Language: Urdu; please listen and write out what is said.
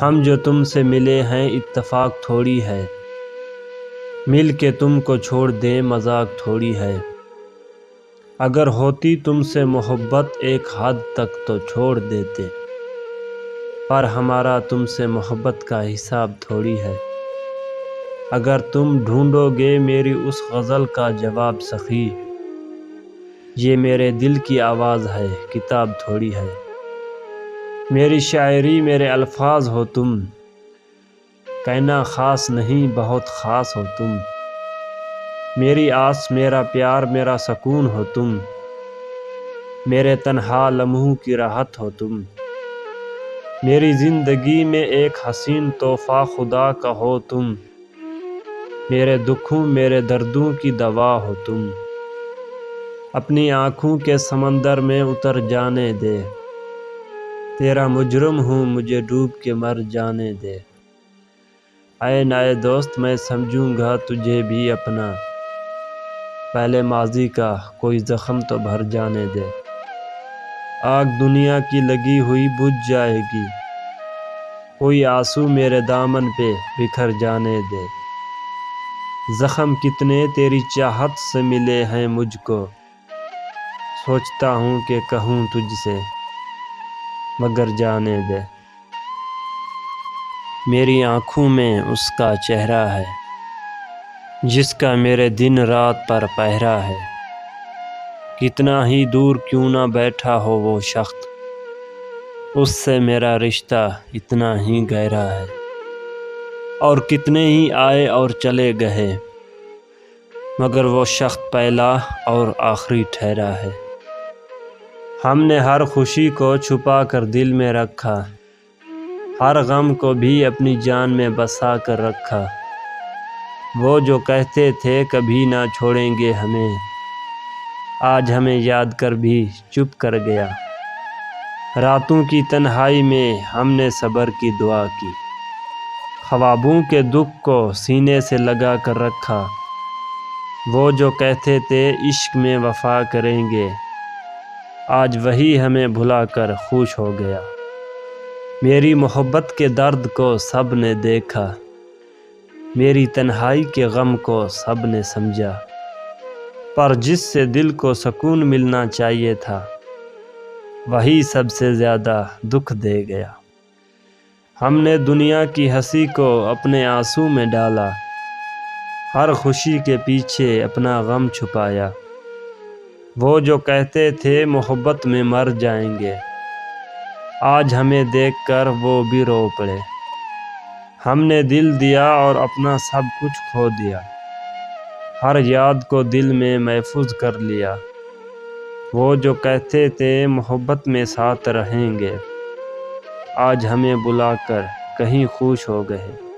ہم جو تم سے ملے ہیں اتفاق تھوڑی ہے، مل کے تم کو چھوڑ دیں مذاق تھوڑی ہے۔ اگر ہوتی تم سے محبت ایک حد تک تو چھوڑ دیتے، پر ہمارا تم سے محبت کا حساب تھوڑی ہے۔ اگر تم ڈھونڈو گے میری اس غزل کا جواب سخی، یہ میرے دل کی آواز ہے کتاب تھوڑی ہے۔ میری شاعری میرے الفاظ ہو تم، کہنا خاص نہیں بہت خاص ہو تم۔ میری آس میرا پیار میرا سکون ہو تم، میرے تنہا لمحوں کی راحت ہو تم۔ میری زندگی میں ایک حسین تحفہ خدا کا ہو تم، میرے دکھوں میرے دردوں کی دوا ہو تم۔ اپنی آنکھوں کے سمندر میں اتر جانے دے، تیرا مجرم ہوں مجھے ڈوب کے مر جانے دے۔ اے نئے دوست میں سمجھوں گا تجھے بھی اپنا، پہلے ماضی کا کوئی زخم تو بھر جانے دے۔ آگ دنیا کی لگی ہوئی بجھ جائے گی، کوئی آنسو میرے دامن پہ بکھر جانے دے۔ زخم کتنے تیری چاہت سے ملے ہیں مجھ کو، سوچتا ہوں کہ کہوں تجھ سے مگر جانے دے۔ میری آنکھوں میں اس کا چہرہ ہے جس کا میرے دن رات پر پہرا ہے۔ کتنا ہی دور کیوں نہ بیٹھا ہو وہ شخص، اس سے میرا رشتہ اتنا ہی گہرا ہے۔ اور کتنے ہی آئے اور چلے گئے، مگر وہ شخص پہلا اور آخری ٹھہرا ہے۔ ہم نے ہر خوشی کو چھپا کر دل میں رکھا، ہر غم کو بھی اپنی جان میں بسا کر رکھا۔ وہ جو کہتے تھے کبھی نہ چھوڑیں گے ہمیں، آج ہمیں یاد کر بھی چپ کر گیا۔ راتوں کی تنہائی میں ہم نے صبر کی دعا کی، خوابوں کے دکھ کو سینے سے لگا کر رکھا۔ وہ جو کہتے تھے عشق میں وفا کریں گے، آج وہی ہمیں بھلا کر خوش ہو گیا۔ میری محبت کے درد کو سب نے دیکھا، میری تنہائی کے غم کو سب نے سمجھا، پر جس سے دل کو سکون ملنا چاہیے تھا، وہی سب سے زیادہ دکھ دے گیا۔ ہم نے دنیا کی ہنسی کو اپنے آنسو میں ڈالا، ہر خوشی کے پیچھے اپنا غم چھپایا۔ وہ جو کہتے تھے محبت میں مر جائیں گے، آج ہمیں دیکھ کر وہ بھی رو پڑے۔ ہم نے دل دیا اور اپنا سب کچھ کھو دیا، ہر یاد کو دل میں محفوظ کر لیا۔ وہ جو کہتے تھے محبت میں ساتھ رہیں گے، آج ہمیں بلا کر کہیں خوش ہو گئے۔